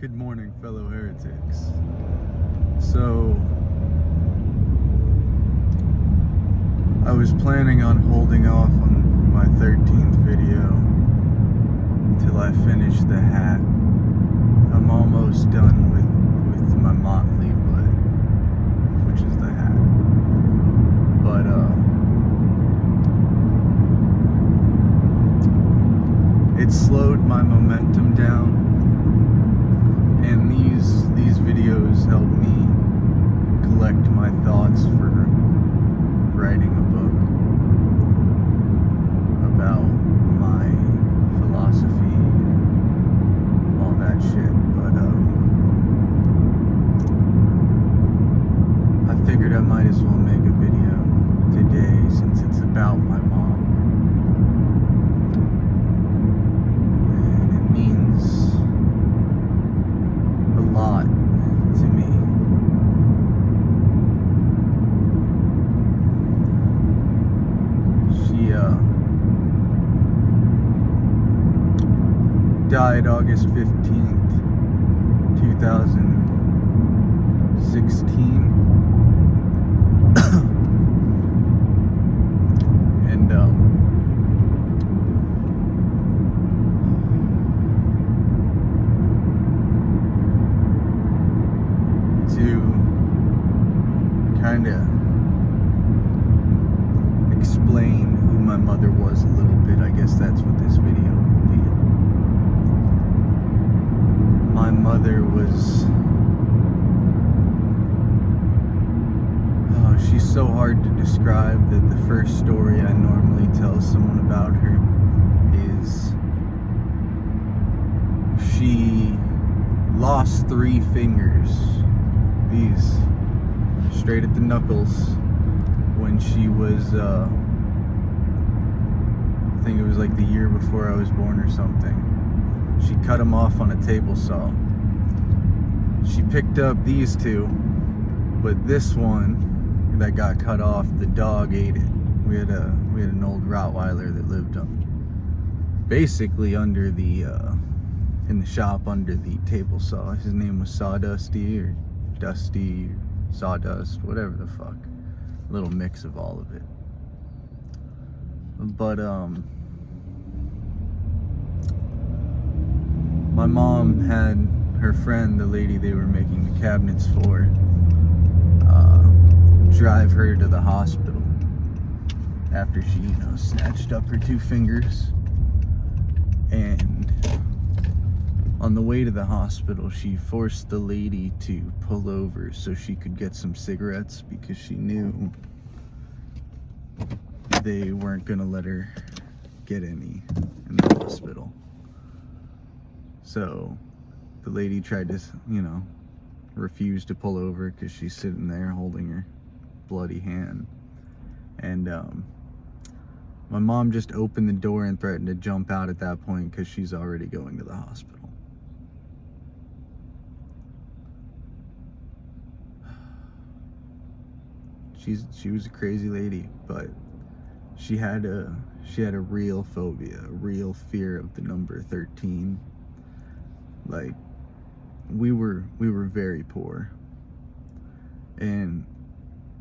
Good morning, fellow heretics. So, I was planning on holding off on my 13th video till I finish the hat. I'm almost done with my motley, which is the hat. But it slowed my momentum down. And these videos help me collect my thoughts for writing a book about my philosophy and all that shit. But I figured I might as well make a video today since it's about my mom. And it means a lot to me. She died August 15th, 2016. And to kind of explain who my mother was a little bit, I guess that's what this video will be. My mother was, she's so hard to describe that the first story I normally tell someone about her is she lost 3 fingers. These straight at the knuckles when she was I think it was like the year before I was born or something. She cut them off on a table saw. She picked up these 2, but this one that got cut off, the dog ate it. We had an old Rottweiler that lived basically under the in the shop under the table saw. His name was Sawdusty or Dusty, Sawdust, whatever the fuck. A little mix of all of it. But my mom had her friend, the lady they were making the cabinets for, drive her to the hospital after she, snatched up her 2 fingers. And on the way to the hospital, she forced the lady to pull over so she could get some cigarettes because she knew they weren't gonna let her get any in the hospital. So the lady tried to, refuse to pull over because she's sitting there holding her bloody hand. And my mom just opened the door and threatened to jump out at that point because she's already going to the hospital. She was a crazy lady, but she had a real phobia, a real fear of the number 13. Like, we were very poor, and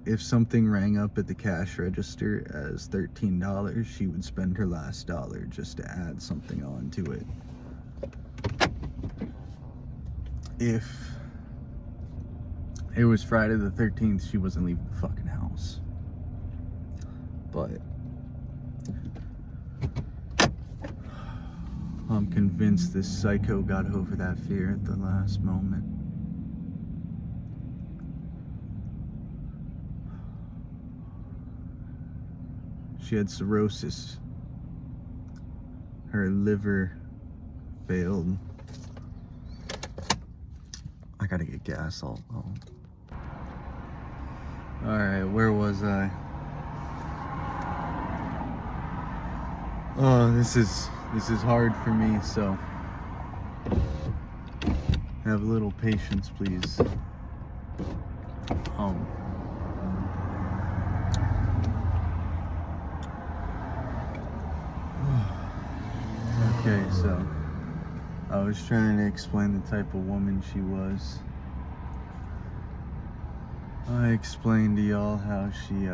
if something rang up at the cash register as $13, she would spend her last dollar just to add something on to it. If it was Friday the 13th, she wasn't leaving the fucking house. But I'm convinced this psycho got over that fear at the last moment. She had cirrhosis. Her liver failed. I gotta get gas. Alright, where was I? Oh, this is hard for me, so have a little patience, please. Okay, so I was trying to explain the type of woman she was. I explained to y'all how she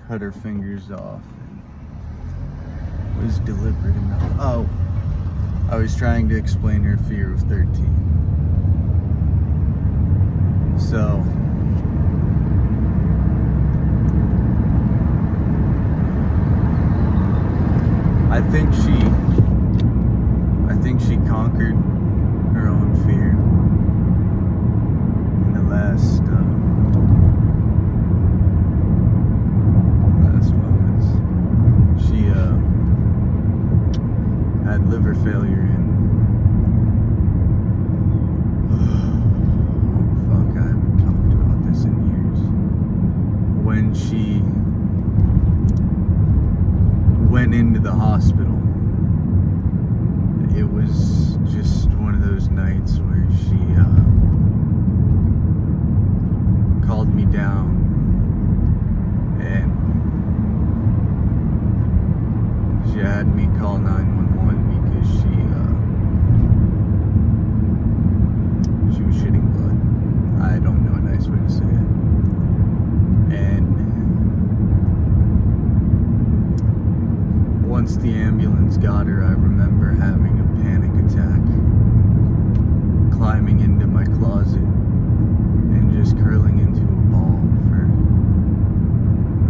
cut her fingers off and was deliberate enough. Oh, I was trying to explain her fear of 13. So, I think she conquered her own fear in the last moments. She had liver failure and fuck, I haven't talked about this in years. When she went into the hospital, it was just one of those nights where she called me down and she had me call 911 because she was shitting blood. I don't know a nice way to say it. And once the ambulance got her, I remember having a panic attack, climbing into my closet and just curling into a ball for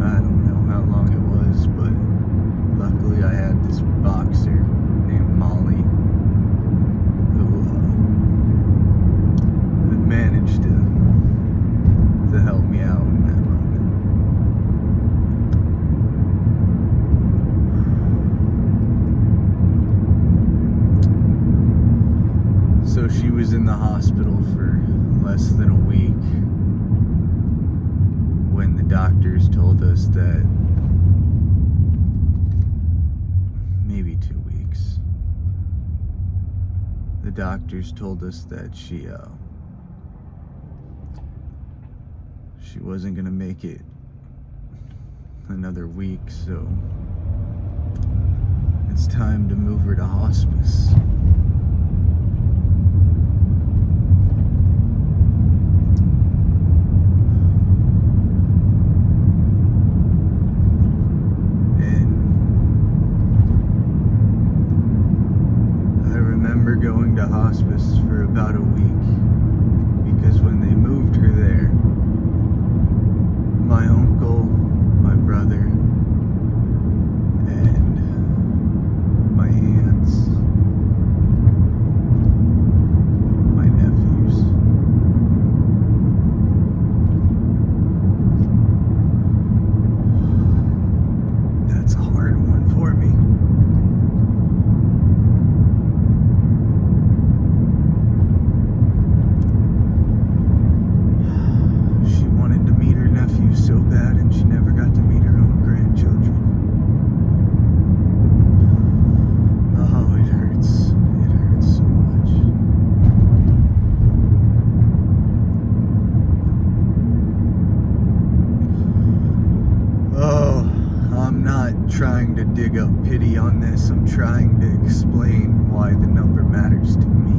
I don't know how long it was, but luckily I had this boxer named Molly who managed to help me out in that moment. So she was in the hospital for less than a week when the doctors told us that, maybe 2 weeks, the doctors told us that she wasn't gonna make it another week, so it's time to move her to hospice. Going to hospice for about a week because when they moved her there, my uncle, my brother, and my aunts, my nephews, that's a hard one for me. So bad, and she never got to meet her own grandchildren. Oh, it hurts. It hurts so much. Oh, I'm not trying to dig up pity on this. I'm trying to explain why the number matters to me.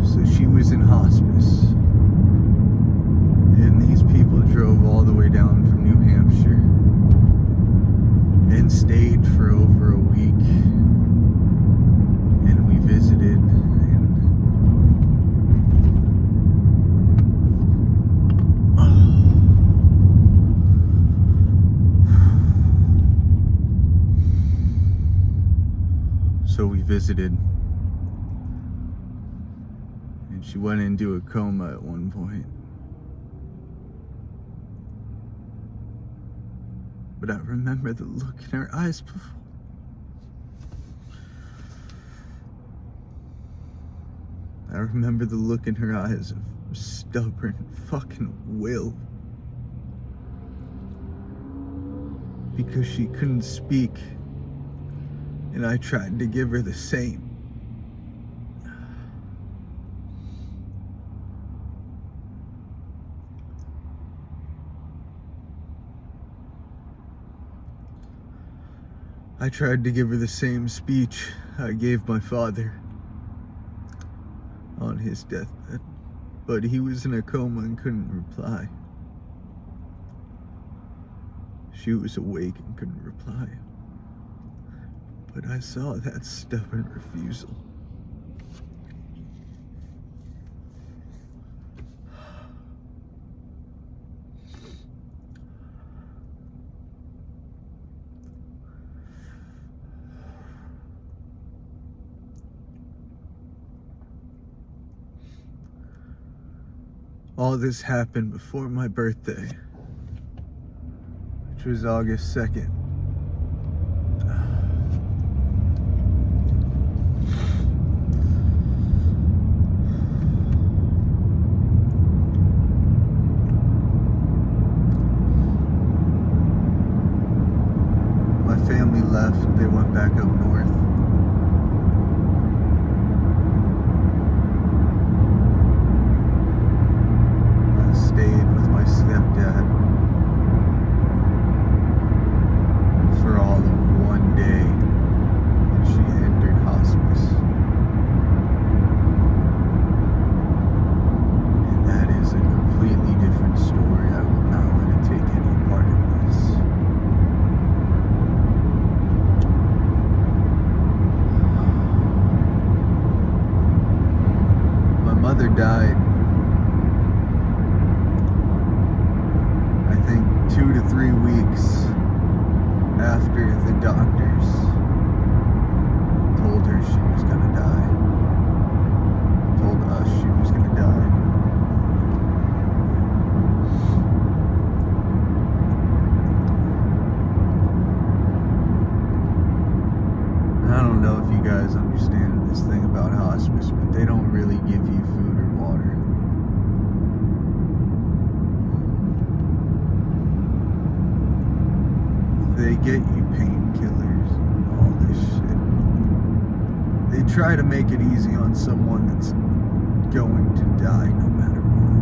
So she was in hospice, and these people drove all the way down from New Hampshire and stayed for over a week, and we visited, and so we visited. She went into a coma at one point. But I remember the look in her eyes before. I remember the look in her eyes of stubborn fucking will. Because she couldn't speak, and I tried to give her the same. I tried to give her the same speech I gave my father on his deathbed, but he was in a coma and couldn't reply. She was awake and couldn't reply. But I saw that stubborn refusal. All this happened before my birthday, which was August 2nd. My family left, they went back up north. Stayed with my stepdad for all of one day, and she entered hospice. And that is a completely different story. I will not let it take any part of this. My mother died, I think, 2 to 3 weeks after the doctors told her she was gonna die. Told us she was gonna die. I don't know if you guys understand this thing about hospice, but they don't really give you food or water. They get you painkillers and all this shit. They try to make it easy on someone that's going to die no matter what.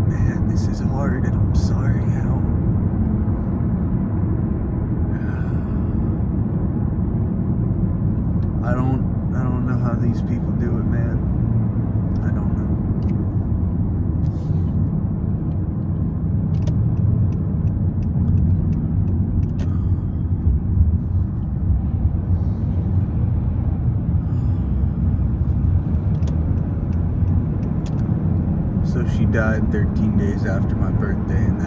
Man, this is hard, and I'm sorry how. I don't know how these people do it, man. I don't know. So she died 13 days after my birthday, and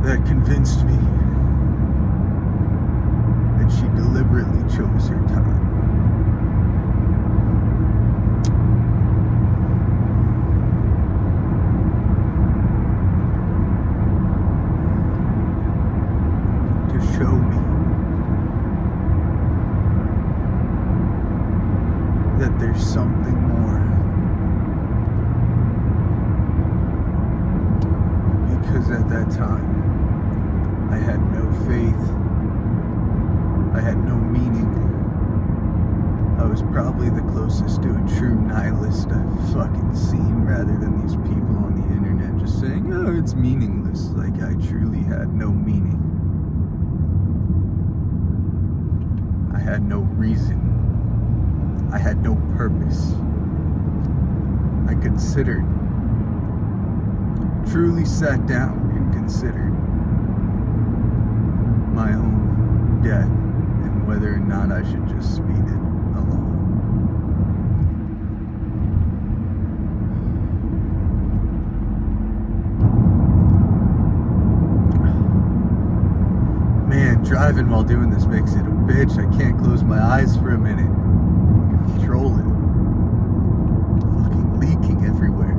that convinced me that she deliberately chose her time. To show me that there's something more. Because at that time, I had no faith. I had no meaning. I was probably the closest to a true nihilist I've fucking seen, rather than these people on the internet just saying, oh, it's meaningless. Like, I truly had no meaning. I had no reason. I had no purpose. I considered, truly sat down and considered my own death and whether or not I should just speed it along. Man, driving while doing this makes it a bitch. I can't close my eyes for a minute. Control it. Fucking leaking everywhere.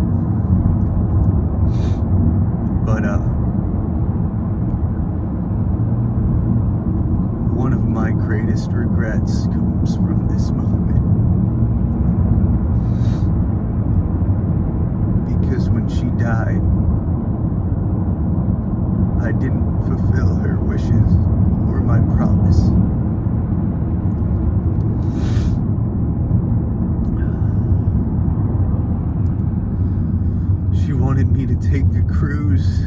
But one of my greatest regrets comes from this moment. Because when she died, I didn't fulfill her wishes or my promise. wanted me to take a cruise,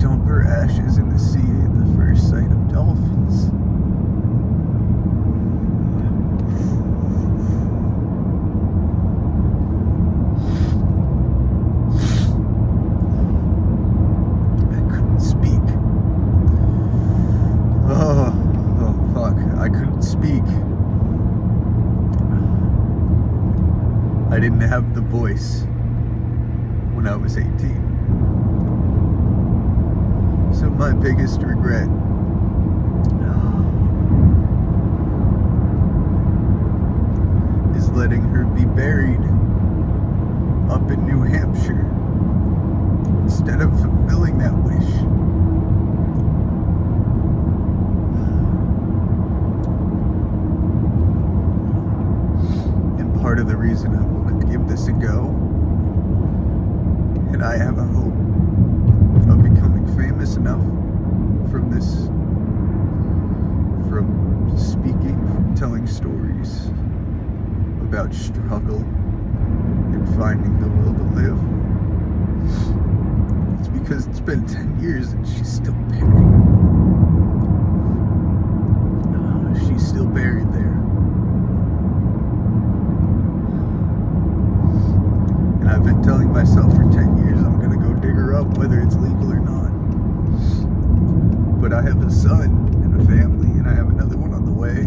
dump her ashes in the sea at the first sight of dolphins. I couldn't speak. Oh fuck, I couldn't speak. I didn't have the voice when I was 18. So my biggest regret is letting her be buried up in New Hampshire instead of fulfilling that wish. And part of the reason I want to give this a go, and I have a hope of becoming famous enough from this, from speaking, from telling stories about struggle and finding the will to live. It's because it's been 10 years and she's still buried. She's still buried there. And I've been telling myself for 10 years I'm gonna go dig her up, whether it's legal or not. But I have a son and a family, and I have another one on the way.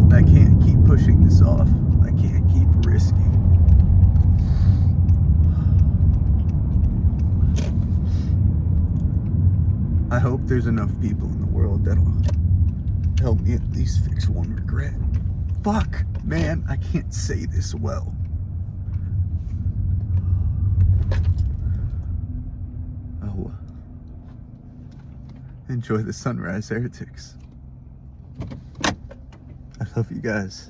And I can't keep pushing this off. I can't keep risking. I hope there's enough people in the world that'll help me at least fix one regret. Fuck, man, I can't say this well. Oh. Enjoy the sunrise, heretics. I love you guys.